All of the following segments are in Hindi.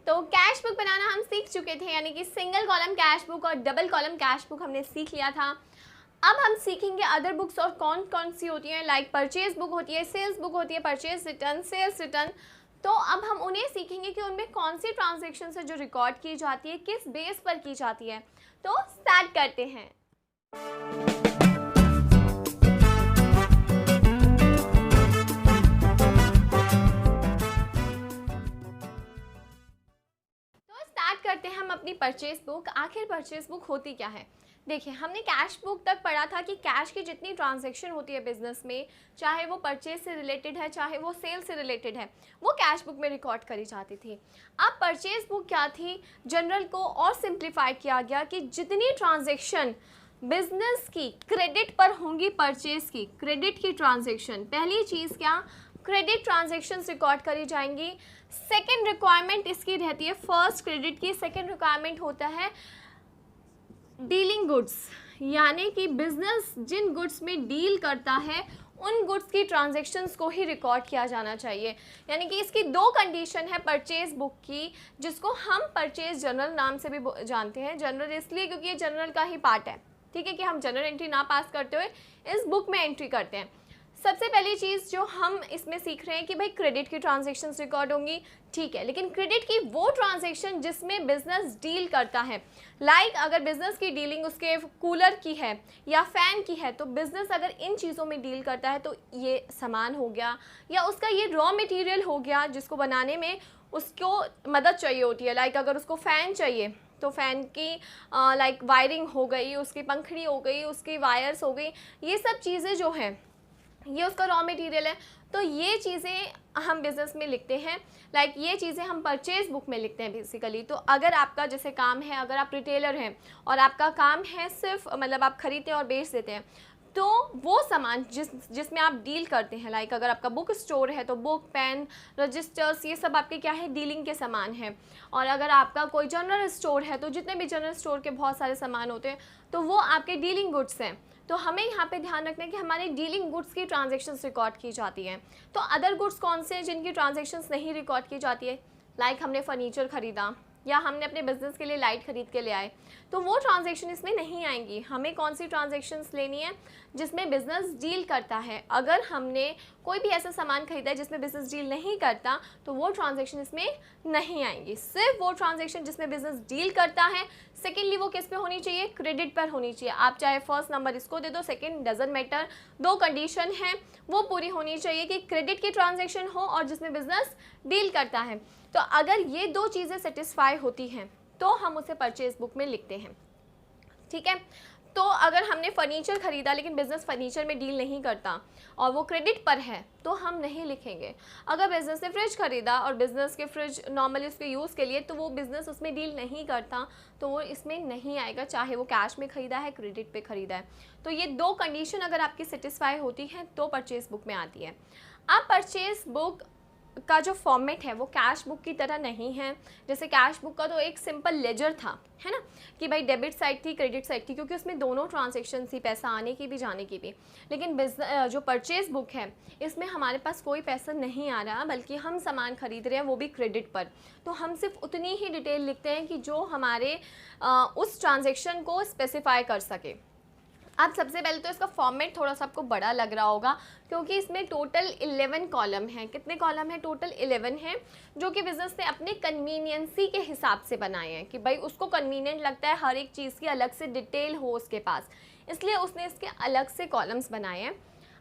तो कैश बुक बनाना हम सीख चुके थे, यानी कि सिंगल कॉलम कैश बुक और डबल कॉलम कैश बुक हमने सीख लिया था। अब हम सीखेंगे अदर बुक्स और कौन कौन सी होती हैं, लाइक परचेज बुक होती है, सेल्स बुक होती है, परचेज रिटर्न, सेल्स रिटर्न। तो अब हम उन्हें सीखेंगे कि उनमें कौन सी ट्रांजैक्शन है जो रिकॉर्ड की जाती है, किस बेस पर की जाती है। तो स्टार्ट करते हैं। करते हैं हम अपनी परचेज बुक। आखिर परचेज बुक होती क्या है? देखिए, हमने कैश बुक तक पढ़ा था कि कैश की जितनी ट्रांजैक्शन होती है बिजनेस में, चाहे वो परचेज से रिलेटेड है चाहे वो सेल से रिलेटेड है, वो कैश बुक में रिकॉर्ड करी जाती थी। अब परचेज बुक क्या थी? जनरल को और सिंप्लीफाई किया गया कि जितनी ट्रांजैक्शन बिजनेस की क्रेडिट पर होंगी, परचेज की क्रेडिट की ट्रांजैक्शन, पहली चीज़ क्या, क्रेडिट ट्रांजैक्शंस रिकॉर्ड करी जाएंगी। सेकंड रिक्वायरमेंट इसकी रहती है फर्स्ट क्रेडिट की, सेकंड रिक्वायरमेंट होता है डीलिंग गुड्स, यानी कि बिजनेस जिन गुड्स में डील करता है उन गुड्स की ट्रांजैक्शंस को ही रिकॉर्ड किया जाना चाहिए। यानी कि इसकी दो कंडीशन है परचेज बुक की, जिसको हम परचेज जर्नल नाम से भी जानते हैं। जनरल इसलिए क्योंकि ये जनरल का ही पार्ट है, ठीक है, कि हम जनरल एंट्री ना पास करते हुए इस बुक में एंट्री करते हैं। सबसे पहली चीज़ जो हम इसमें सीख रहे हैं कि भाई क्रेडिट की ट्रांजैक्शंस रिकॉर्ड होंगी, ठीक है, लेकिन क्रेडिट की वो ट्रांजैक्शन जिसमें बिजनेस डील करता है, लाइक अगर बिजनेस की डीलिंग उसके कूलर की है या फैन की है, तो बिजनेस अगर इन चीज़ों में डील करता है तो ये सामान हो गया या उसका ये रॉ मटेरियल हो गया जिसको बनाने में उसको मदद चाहिए होती है। लाइक अगर उसको फ़ैन चाहिए तो फ़ैन की लाइक वायरिंग हो गई, उसकी पंखड़ी हो गई, उसकी वायर्स हो गई, ये सब चीज़ें जो हैं ये उसका रॉ मटेरियल है। तो ये चीज़ें हम बिज़नेस में लिखते हैं, लाइक ये चीज़ें हम परचेज बुक में लिखते हैं बेसिकली। तो अगर आपका जैसे काम है, अगर आप रिटेलर हैं और आपका काम है सिर्फ मतलब आप खरीदते हैं और बेच देते हैं, तो वो सामान जिसमें आप डील करते हैं, लाइक अगर आपका बुक स्टोर है तो बुक, पेन, रजिस्टर्स, ये सब आपके क्या है, डीलिंग के सामान हैं। और अगर आपका कोई जनरल स्टोर है तो जितने भी जनरल स्टोर के बहुत सारे सामान होते हैं तो वो आपके डीलिंग गुड्स हैं। तो हमें यहाँ पे ध्यान रखना है कि हमारे डीलिंग गुड्स की ट्रांजैक्शंस रिकॉर्ड की जाती हैं। तो अदर गुड्स कौन से हैं जिनकी ट्रांजैक्शंस नहीं रिकॉर्ड की जाती है? लाइक हमने फर्नीचर ख़रीदा या हमने अपने बिजनेस के लिए लाइट खरीद के ले आए, तो वो ट्रांजैक्शन इसमें नहीं आएंगी। हमें कौन सी ट्रांजैक्शंस लेनी है जिसमें बिजनेस डील करता है। अगर हमने कोई भी ऐसा सामान खरीदा है जिसमें बिजनेस डील नहीं करता तो वो ट्रांजैक्शन इसमें नहीं आएंगी। सिर्फ वो ट्रांजैक्शन जिसमें बिजनेस डील करता है, सेकेंडली वो किस पे होनी चाहिए, क्रेडिट पर होनी चाहिए। आप चाहे फर्स्ट नंबर इसको दे दो, सेकेंड डजंट मैटर, दो कंडीशन है वो पूरी होनी चाहिए कि क्रेडिट की ट्रांजैक्शन हो और जिसमें बिजनेस डील करता है। तो अगर ये दो चीज़ें सेटिस्फाई होती हैं तो हम उसे परचेज बुक में लिखते हैं, ठीक है। तो अगर हमने फर्नीचर ख़रीदा लेकिन बिज़नेस फर्नीचर में डील नहीं करता और वो क्रेडिट पर है तो हम नहीं लिखेंगे। अगर बिज़नेस ने फ्रिज ख़रीदा और बिज़नेस के फ्रिज नॉर्मली उसके यूज़ के लिए, तो वो बिज़नेस उसमें डील नहीं करता तो वो इसमें नहीं आएगा, चाहे वो कैश में ख़रीदा है, क्रेडिट पे ख़रीदा है। तो ये दो कंडीशन अगर आपकी सेटिस्फाई होती है तो परचेज बुक में आती है। अब परचेज बुक का जो फॉर्मेट है वो कैश बुक की तरह नहीं है। जैसे कैश बुक का तो एक सिंपल लेजर था, है ना, कि भाई डेबिट साइड थी, क्रेडिट साइड थी, क्योंकि उसमें दोनों ट्रांजैक्शन थी, पैसा आने की भी जाने की भी। लेकिन जो परचेज बुक है इसमें हमारे पास कोई पैसा नहीं आ रहा, बल्कि हम सामान खरीद रहे हैं वो भी क्रेडिट पर। तो हम सिर्फ उतनी ही डिटेल लिखते हैं कि जो हमारे उस ट्रांजेक्शन को स्पेसिफाई कर सके। अब सबसे पहले तो इसका फॉर्मेट थोड़ा सा आपको बड़ा लग रहा होगा क्योंकि इसमें टोटल 11 कॉलम हैं। कितने कॉलम हैं? टोटल 11 हैं, जो कि बिजनेस ने अपने कन्वीनियंसी के हिसाब से बनाए हैं कि भाई उसको कन्वीनियंट लगता है हर एक चीज़ की अलग से डिटेल हो उसके पास, इसलिए उसने इसके अलग से कॉलम्स बनाए हैं।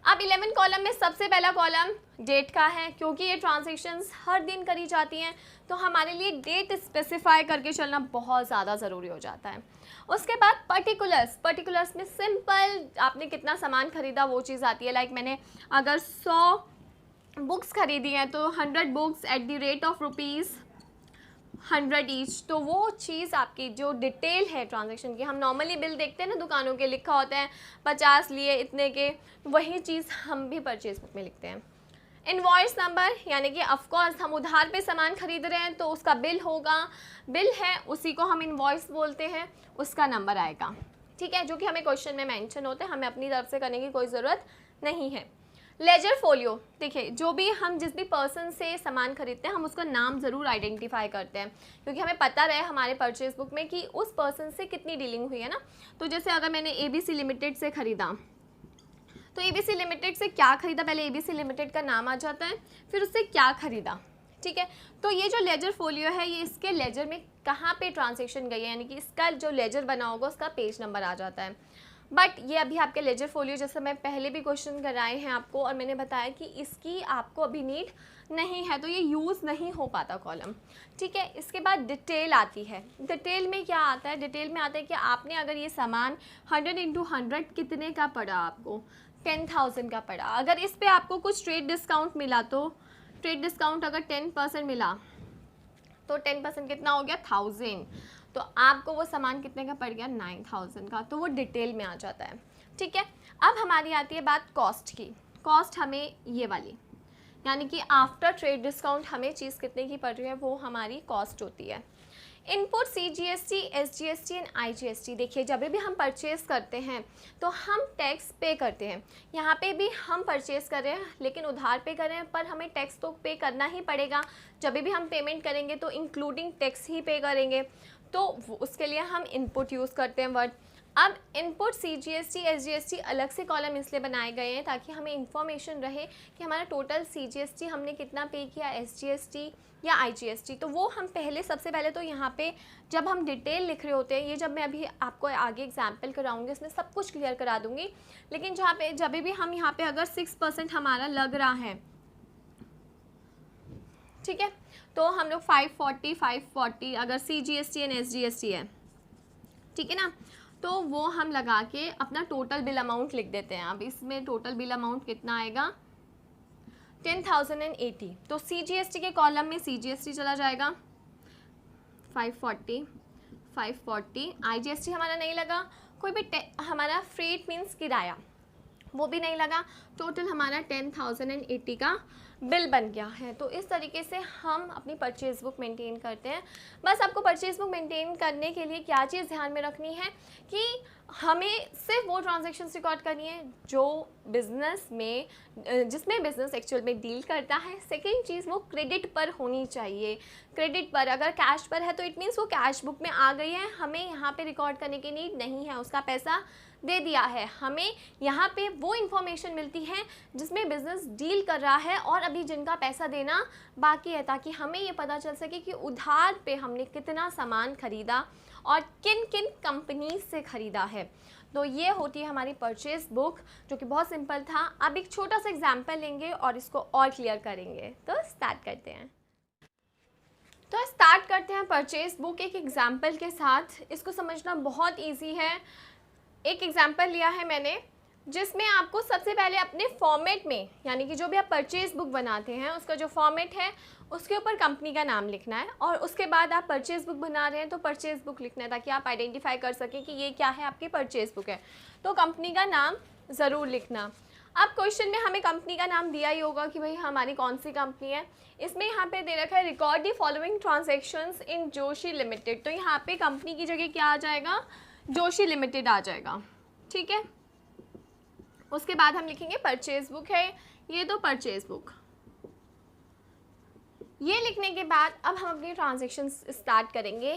अब 11 कॉलम में सबसे पहला कॉलम डेट का है, क्योंकि ये ट्रांजैक्शंस हर दिन करी जाती हैं तो हमारे लिए डेट स्पेसिफाई करके चलना बहुत ज़्यादा ज़रूरी हो जाता है। उसके बाद पर्टिकुलर्स में सिंपल आपने कितना सामान खरीदा वो चीज़ आती है। लाइक मैंने अगर 100 बुक्स खरीदी हैं तो 100 books at the rate of ₹100 each, तो वो चीज़ आपकी जो डिटेल है ट्रांजैक्शन की, हम नॉर्मली बिल देखते हैं ना दुकानों के, लिखा होता है 50 लिए इतने के, वही चीज़ हम भी परचेज बुक में लिखते हैं। इनवॉइस नंबर, यानी कि ऑफकोर्स हम उधार पे सामान खरीद रहे हैं तो उसका बिल होगा, बिल है उसी को हम इनवॉइस बोलते हैं, उसका नंबर आएगा, ठीक है, जो कि हमें क्वेश्चन में मेंशन होते हैं, हमें अपनी तरफ से करने की कोई ज़रूरत नहीं है। लेजर फोलियो, देखिए जो भी हम जिस भी पर्सन से सामान खरीदते हैं हम उसका नाम ज़रूर आइडेंटिफाई करते हैं, क्योंकि हमें पता रहे हमारे परचेज बुक में कि उस पर्सन से कितनी डीलिंग हुई है ना। तो जैसे अगर मैंने ABC लिमिटेड से ख़रीदा, तो ABC लिमिटेड से क्या ख़रीदा, पहले ABC लिमिटेड का नाम आ जाता है, फिर उससे क्या ख़रीदा, ठीक है। तो ये जो लेजर फोलियो है ये इसके लेजर में कहाँ पे ट्रांजेक्शन गई है, यानी कि इसका जो लेजर बना होगा उसका पेज नंबर आ जाता है। बट ये अभी आपके लेजर फोलियो, जैसे मैं पहले भी क्वेश्चन कराए हैं आपको और मैंने बताया कि इसकी आपको अभी नीड नहीं है, तो ये यूज़ नहीं हो पाता कॉलम, ठीक है। इसके बाद डिटेल आती है। डिटेल में क्या आता है, डिटेल में आता है कि आपने अगर ये सामान 100 × 100 कितने का पड़ा, आपको 10,000 का पड़ा। अगर इस पर आपको कुछ ट्रेड डिस्काउंट मिला, तो ट्रेड डिस्काउंट अगर 10% मिला तो 10% कितना हो गया 1000, तो आपको वो सामान कितने का पड़ गया 9000 का, तो वो डिटेल में आ जाता है, ठीक है। अब हमारी आती है बात कॉस्ट की। कॉस्ट हमें ये वाली, यानी कि आफ्टर ट्रेड डिस्काउंट हमें चीज़ कितने की पड़ रही है वो हमारी कॉस्ट होती है। Input CGST, SGST and IGST, देखिए जब भी हम परचेज़ करते हैं तो हम टैक्स पे करते हैं। यहाँ पे भी हम परचेज़ कर रहे हैं लेकिन उधार पे कर रहे हैं, पर हमें टैक्स तो पे करना ही पड़ेगा। जब भी हम पेमेंट करेंगे तो इंक्लूडिंग टैक्स ही पे करेंगे, तो उसके लिए हम इनपुट यूज़ करते हैं वर्ड। अब इनपुट CGST, SGST अलग से कॉलम इसलिए बनाए गए हैं ताकि हमें इंफॉर्मेशन रहे कि हमारा टोटल CGST हमने कितना पे किया, SGST या IGST। तो वो हम पहले, सबसे पहले तो यहाँ पे जब हम डिटेल लिख रहे होते हैं, ये जब मैं अभी आपको आगे एग्जाम्पल कराऊंगी इसमें सब कुछ क्लियर करा दूंगी, लेकिन जहाँ पे जब भी हम यहाँ पे अगर 6% हमारा लग रहा है, ठीक है, तो हम लोग 540 अगर CGST एंड SGST है, ठीक है ना, तो वो हम लगा के अपना टोटल बिल अमाउंट लिख देते हैं। अब इसमें टोटल बिल अमाउंट कितना आएगा 10,080, तो CGST के कॉलम में CGST चला जाएगा 540, IGST हमारा नहीं लगा, कोई भी हमारा फ्रेट मीन्स किराया वो भी नहीं लगा, टोटल हमारा 10,080 का बिल बन गया है। तो इस तरीके से हम अपनी परचेज़ बुक मेंटेन करते हैं। बस आपको परचेज़ बुक मेंटेन करने के लिए क्या चीज़ ध्यान में रखनी है कि हमें सिर्फ वो ट्रांजैक्शंस रिकॉर्ड करनी है जो बिज़नेस में, जिसमें बिज़नेस एक्चुअल में डील करता है। सेकेंड चीज़, वो क्रेडिट पर होनी चाहिए। क्रेडिट पर, अगर कैश पर है तो इट मीन्स वो कैश बुक में आ गई है, हमें यहाँ पे रिकॉर्ड करने की नीड नहीं है, उसका पैसा दे दिया है। हमें यहाँ पे वो इन्फॉर्मेशन मिलती है जिसमें बिज़नेस डील कर रहा है और अभी जिनका पैसा देना बाकी है, ताकि हमें ये पता चल सके कि उधार पे हमने कितना सामान ख़रीदा और किन किन कंपनी से ख़रीदा है। तो ये होती है हमारी परचेज़ बुक, जो कि बहुत सिंपल था। अब एक छोटा सा एग्जाम्पल लेंगे और इसको और क्लियर करेंगे। तो स्टार्ट करते हैं। परचेज़ बुक एक एग्जाम्पल के साथ। इसको समझना बहुत ईजी है। एक एग्जाम्पल लिया है मैंने जिसमें आपको सबसे पहले अपने फॉर्मेट में, यानी कि जो भी आप परचेज़ बुक बनाते हैं उसका जो फॉर्मेट है उसके ऊपर कंपनी का नाम लिखना है, और उसके बाद आप परचेज़ बुक बना रहे हैं तो परचेज़ बुक लिखना है ताकि आप आइडेंटिफाई कर सकें कि ये क्या है, आपकी परचेज़ बुक है। तो कंपनी का नाम ज़रूर लिखना। अब क्वेश्चन में हमें कंपनी का नाम दिया ही होगा कि भाई हमारी कौन सी कंपनी है। इसमें यहाँ पे दे रखा है record the following transactions in Joshi limited, तो यहाँ पे कंपनी की जगह क्या आ जाएगा, जोशी लिमिटेड आ जाएगा, ठीक है। उसके बाद हम लिखेंगे परचेज बुक है ये, तो परचेज बुक। ये लिखने के बाद अब हम अपनी ट्रांजैक्शंस स्टार्ट करेंगे।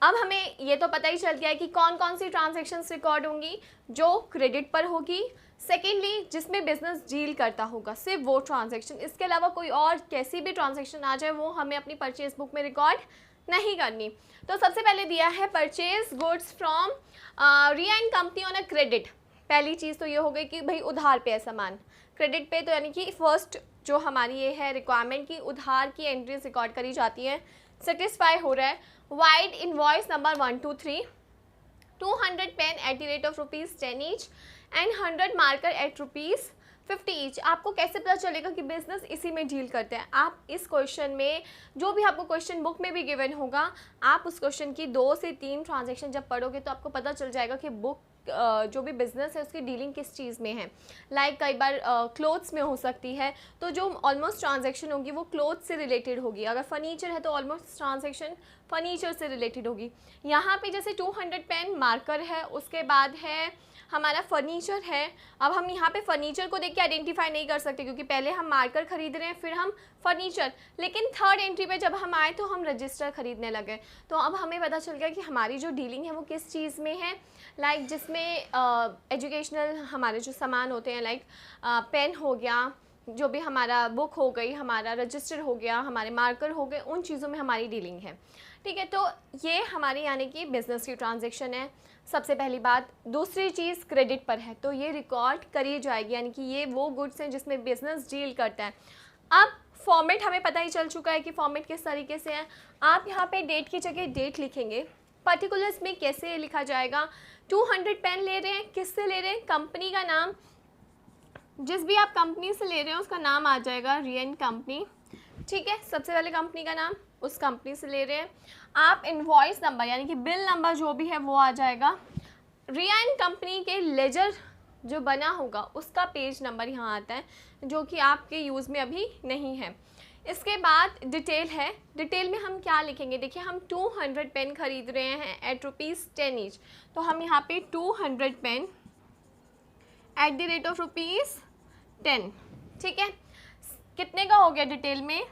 अब हमें ये तो पता ही चल गया है कि कौन कौन सी ट्रांजैक्शंस रिकॉर्ड होंगी, जो क्रेडिट पर होगी। सेकेंडली, जिसमें बिजनेस डील करता होगा सिर्फ वो ट्रांजैक्शन, इसके अलावा कोई और कैसी भी ट्रांजैक्शन आ जाए वो हमें अपनी परचेज बुक में रिकॉर्ड नहीं करनी। तो सबसे पहले दिया है purchase goods from Riya and company on a credit. पहली चीज़ तो ये हो गई कि भाई उधार पे है सामान, क्रेडिट पे, तो यानी कि फर्स्ट जो हमारी ये है रिक्वायरमेंट की उधार की एंट्रीज रिकॉर्ड करी जाती है, सेटिस्फाई हो रहा है। Vide invoice number 123, 200 pen at the rate of ₹10 each एंड 100 मार्कर एट ₹50 ईच। आपको कैसे पता चलेगा कि बिजनेस इसी में डील करते हैं? आप इस क्वेश्चन में, जो भी आपको क्वेश्चन बुक में भी गिवन होगा, आप उस क्वेश्चन की 2 से 3 ट्रांजैक्शन जब पढ़ोगे तो आपको पता चल जाएगा कि बुक जो भी बिज़नेस है उसकी डीलिंग किस चीज़ में है। लाइक कई बार क्लोथ्स में हो सकती है, तो जो ऑलमोस्ट ट्रांजैक्शन होगी वो क्लोथ से रिलेटेड होगी। अगर फर्नीचर है तो ऑलमोस्ट ट्रांजैक्शन फर्नीचर से रिलेटेड होगी। यहाँ पे जैसे 200 पेन मार्कर है, उसके बाद है हमारा फर्नीचर है। अब हम यहाँ पे फर्नीचर को देख के आइडेंटिफाई नहीं कर सकते क्योंकि पहले हम मार्कर खरीद रहे हैं फिर हम फर्नीचर, लेकिन थर्ड एंट्री पे जब हम आए तो हम रजिस्टर खरीदने लगे। तो अब हमें पता चल गया कि हमारी जो डीलिंग है वो किस चीज़ में है। लाइक जिसमें एजुकेशनल हमारे जो सामान होते हैं, लाइक पेन हो गया, जो भी हमारा बुक हो गई, हमारा रजिस्टर हो गया, हमारे मार्कर हो गए, उन चीज़ों में हमारी डीलिंग है। ठीक है, तो ये हमारी यानी कि बिज़नेस की ट्रांजैक्शन है, सबसे पहली बात। दूसरी चीज़ क्रेडिट पर है, तो ये रिकॉर्ड करी जाएगी, यानी कि ये वो गुड्स हैं जिसमें बिज़नेस डील करता है। अब फॉर्मेट हमें पता ही चल चुका है कि फॉर्मेट किस तरीके से है। आप यहाँ पे डेट की जगह डेट लिखेंगे। पर्टिकुलर्स में कैसे लिखा जाएगा, 200 पेन ले रहे हैं, किससे ले रहे हैं, कंपनी का नाम, जिस भी आप कंपनी से ले रहे हैं उसका नाम आ जाएगा रियन कंपनी। ठीक है, सबसे पहले कंपनी का नाम, उस कंपनी से ले रहे हैं। आप इनवॉइस नंबर यानी कि बिल नंबर जो भी है वो आ जाएगा। रियन कंपनी के लेजर जो बना होगा उसका पेज नंबर यहाँ आता है, जो कि आपके यूज़ में अभी नहीं है। इसके बाद डिटेल है। डिटेल में हम क्या लिखेंगे, देखिए हम 200 पेन खरीद रहे हैं एट ₹10 ईच, तो हम यहाँ पे 200 pen at the rate of ₹10। ठीक है, कितने का हो गया डिटेल में,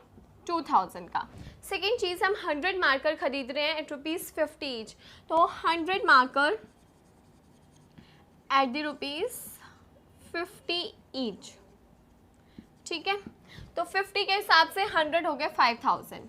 2000 का। सेकेंड चीज़, हम 100 मार्कर खरीद रहे हैं एट ₹50 ईच, तो 100 मार्कर एट द ₹50 ईच। ठीक है, तो 50 के हिसाब से 100 हो गया 5000।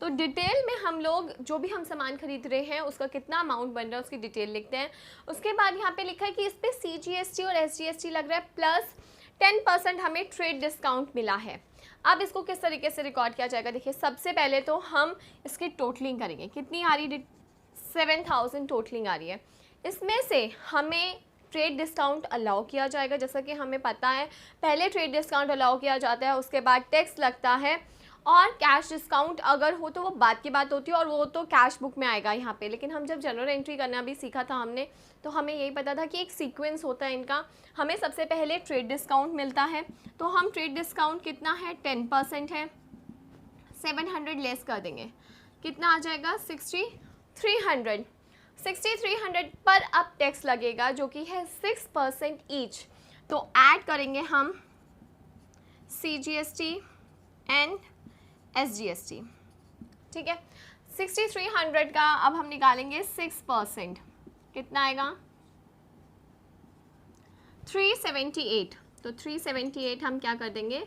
तो डिटेल में हम लोग जो भी हम सामान खरीद रहे हैं उसका कितना अमाउंट बन रहा है उसकी डिटेल लिखते हैं। उसके बाद यहाँ पे लिखा है कि इस पर CGST और SGST लग रहा है, प्लस 10% हमें ट्रेड डिस्काउंट मिला है। अब इसको किस तरीके से रिकॉर्ड किया जाएगा, देखिए सबसे पहले तो हम इसकी टोटलिंग करेंगे। कितनी आ रही, 7000 टोटलिंग आ रही है। इसमें से हमें ट्रेड डिस्काउंट अलाउ किया जाएगा, जैसा कि हमें पता है पहले ट्रेड डिस्काउंट अलाउ किया जाता है, उसके बाद टैक्स लगता है, और कैश डिस्काउंट अगर हो तो वो बात की बात होती है और वो तो कैश बुक में आएगा यहाँ पे। लेकिन हम जब जनरल एंट्री करना भी सीखा था हमने, तो हमें यही पता था कि एक सीक्वेंस होता है इनका। हमें सबसे पहले ट्रेड डिस्काउंट मिलता है, तो हम ट्रेड डिस्काउंट कितना है, 10% है, 700 लेस कर देंगे, कितना आ जाएगा 6300। 6300 पर अब टैक्स लगेगा जो कि है 6% ईच, तो ऐड करेंगे हम CGST एंड SGST। ठीक है, 6300 का अब हम निकालेंगे 6%, कितना आएगा 378। तो 378 हम क्या कर देंगे,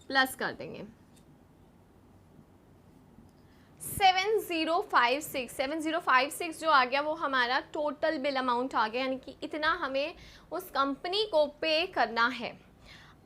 प्लस कर देंगे 7056 जो आ गया वो हमारा टोटल बिल अमाउंट आ गया, यानी कि इतना हमें उस कंपनी को पे करना है।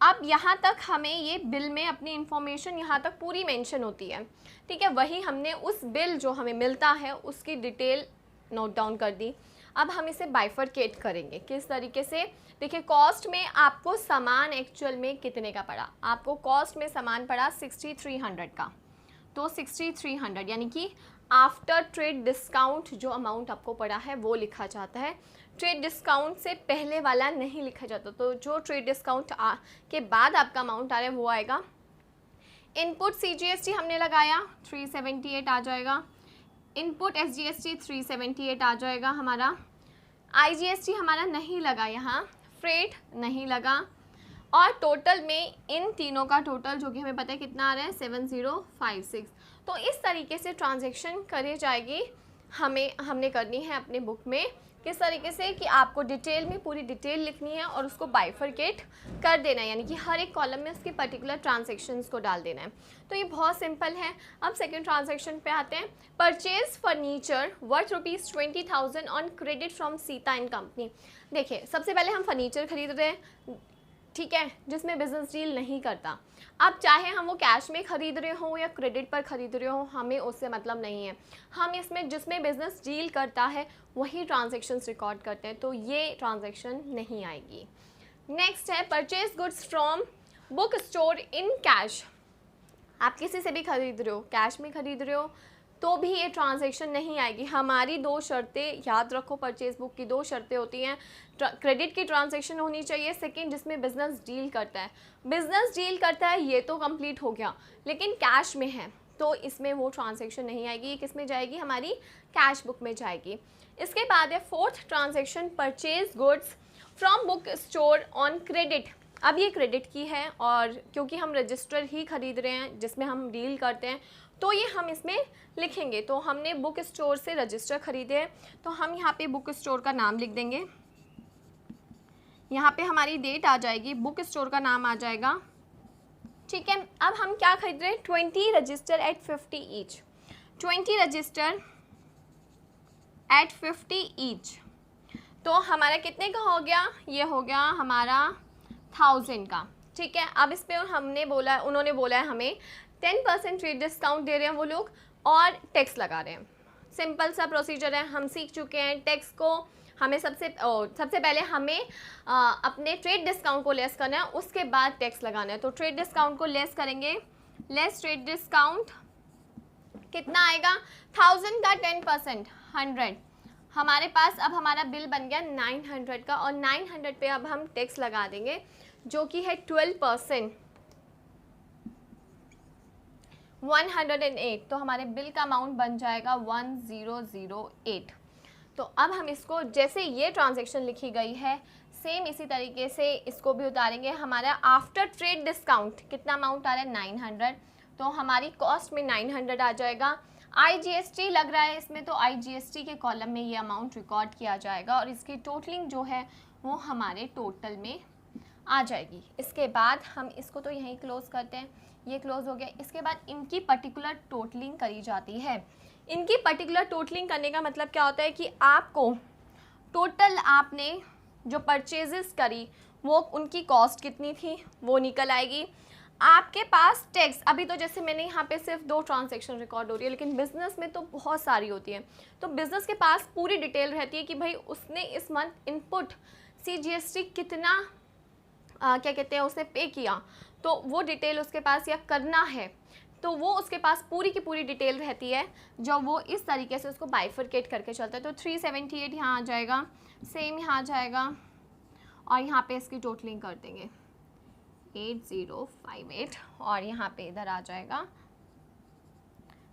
अब यहाँ तक हमें ये बिल में अपनी इन्फॉर्मेशन यहाँ तक पूरी मेंशन होती है। ठीक है, वही हमने उस बिल जो हमें मिलता है उसकी डिटेल नोट डाउन कर दी। अब हम इसे बाइफरकेट करेंगे, किस तरीके से, देखिए कॉस्ट में आपको सामान एक्चुअल में कितने का पड़ा, आपको कॉस्ट में सामान पड़ा 6300 का, तो 6300 यानी कि आफ्टर ट्रेड डिस्काउंट जो अमाउंट आपको पड़ा है वो लिखा जाता है। ट्रेड डिस्काउंट से पहले वाला नहीं लिखा जाता, तो जो ट्रेड डिस्काउंट के बाद आपका अमाउंट आ रहा है वो आएगा। इनपुट CGST हमने लगाया 378 आ जाएगा, इनपुट SGST 378 आ जाएगा हमारा, IGST हमारा नहीं लगा यहाँ, फ्रेट नहीं लगा, और टोटल में इन तीनों का टोटल जो कि हमें पता है कितना आ रहा है 7056। तो इस तरीके से ट्रांजैक्शन करी जाएगी, हमने करनी है अपने बुक में। किस तरीके से कि आपको डिटेल में पूरी डिटेल लिखनी है और उसको बाइफरकेट कर देना है, यानी कि हर एक कॉलम में उसकी पर्टिकुलर ट्रांजैक्शंस को डाल देना है। तो ये बहुत सिंपल है। अब सेकंड ट्रांजैक्शन पे आते हैं। Purchase furniture worth ₹20,000 on credit from Sita and company. देखिए सबसे पहले हम फर्नीचर खरीद रहे हैं, ठीक है, जिसमें बिजनेस डील नहीं करता। अब चाहे हम वो कैश में खरीद रहे हो या क्रेडिट पर खरीद रहे हो, हमें उससे मतलब नहीं है। हम इसमें जिसमें बिजनेस डील करता है वही ट्रांजैक्शंस रिकॉर्ड करते हैं, तो ये ट्रांजैक्शन नहीं आएगी। नेक्स्ट है purchase goods from book store in cash. आप किसी से भी खरीद रहे हो, कैश में खरीद रहे हो, तो भी ये ट्रांजैक्शन नहीं आएगी। हमारी 2 शर्तें याद रखो, परचेज बुक की 2 शर्तें होती हैं। क्रेडिट की ट्रांजैक्शन होनी चाहिए, सेकंड जिसमें बिजनेस डील करता है। बिजनेस डील करता है ये तो कंप्लीट हो गया, लेकिन कैश में है तो इसमें वो ट्रांजैक्शन नहीं आएगी। ये किस में जाएगी? हमारी कैश बुक में जाएगी। इसके बाद है fourth transaction, purchase goods from book store on credit. अब ये क्रेडिट की है और क्योंकि हम रजिस्टर ही खरीद रहे हैं जिसमें हम डील करते हैं, तो ये हम इसमें लिखेंगे। तो हमने बुक स्टोर से रजिस्टर खरीदे हैं, तो हम यहाँ पे बुक स्टोर का नाम लिख देंगे। यहाँ पे हमारी डेट आ जाएगी, बुक स्टोर का नाम आ जाएगा, ठीक है। अब हम क्या खरीद रहे हैं? 20 register eight 50 each. 20 register eight 50 each, तो हमारा कितने का हो गया? ये हो गया हमारा 1000 का, ठीक है। अब इस पर हमने बोला, उन्होंने बोला है हमें 10% ट्रेड डिस्काउंट दे रहे हैं वो लोग और टैक्स लगा रहे हैं। सिंपल सा प्रोसीजर है, हम सीख चुके हैं टैक्स को। हमें सबसे पहले हमें अपने ट्रेड डिस्काउंट को लेस करना है, उसके बाद टैक्स लगाना है। तो ट्रेड डिस्काउंट को लेस करेंगे, लेस ट्रेड डिस्काउंट कितना आएगा? 1000 का 10% 100। हमारे पास अब हमारा बिल बन गया 900 का, और 900 पे अब हम टैक्स लगा देंगे जो कि है 12%, 108। तो हमारे बिल का अमाउंट बन जाएगा 1008। तो अब हम इसको, जैसे ये ट्रांजैक्शन लिखी गई है सेम इसी तरीके से इसको भी उतारेंगे। हमारा आफ्टर ट्रेड डिस्काउंट कितना अमाउंट आ रहा है? 900। तो हमारी कॉस्ट में 900 आ जाएगा। IGST लग रहा है इसमें, तो IGST के कॉलम में ये अमाउंट रिकॉर्ड किया जाएगा और इसकी टोटलिंग जो है वो हमारे टोटल में आ जाएगी। इसके बाद हम इसको तो यहीं क्लोज करते हैं, ये क्लोज हो गया। इसके बाद इनकी पर्टिकुलर टोटलिंग करी जाती है। इनकी पर्टिकुलर टोटलिंग करने का मतलब क्या होता है कि आपको टोटल आपने जो परचेजेस करी वो उनकी कॉस्ट कितनी थी वो निकल आएगी। आपके पास टैक्स, अभी तो जैसे मैंने यहाँ पे सिर्फ 2 ट्रांजैक्शन रिकॉर्ड हो रही है, लेकिन बिजनेस में तो बहुत सारी होती है। तो बिजनेस के पास पूरी डिटेल रहती है कि भाई उसने इस मंथ इनपुट CGST कितना क्या कहते हैं उसने पे किया, तो वो डिटेल उसके पास या करना है, तो वो उसके पास पूरी की पूरी डिटेल रहती है जो वो इस तरीके से उसको बाइफरकेट करके चलता है। तो 378 यहाँ आ जाएगा, सेम यहाँ आ जाएगा, और यहाँ पे इसकी टोटलिंग कर देंगे 8058, और यहाँ पे इधर आ जाएगा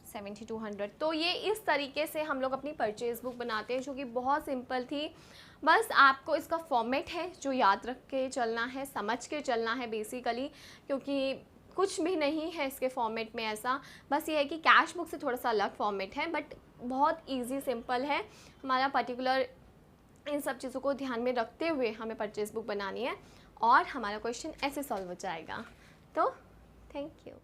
7200। तो ये इस तरीके से हम लोग अपनी परचेज बुक बनाते हैं, जो कि बहुत सिंपल थी। बस आपको इसका फॉर्मेट है जो याद रख के चलना है, समझ के चलना है बेसिकली, क्योंकि कुछ भी नहीं है इसके फॉर्मेट में ऐसा। बस ये है कि कैश बुक से थोड़ा सा अलग फॉर्मेट है, बट बहुत इजी सिंपल है। हमारा पर्टिकुलर इन सब चीज़ों को ध्यान में रखते हुए हमें परचेज बुक बनानी है और हमारा क्वेश्चन ऐसे सॉल्व हो जाएगा। तो थैंक यू।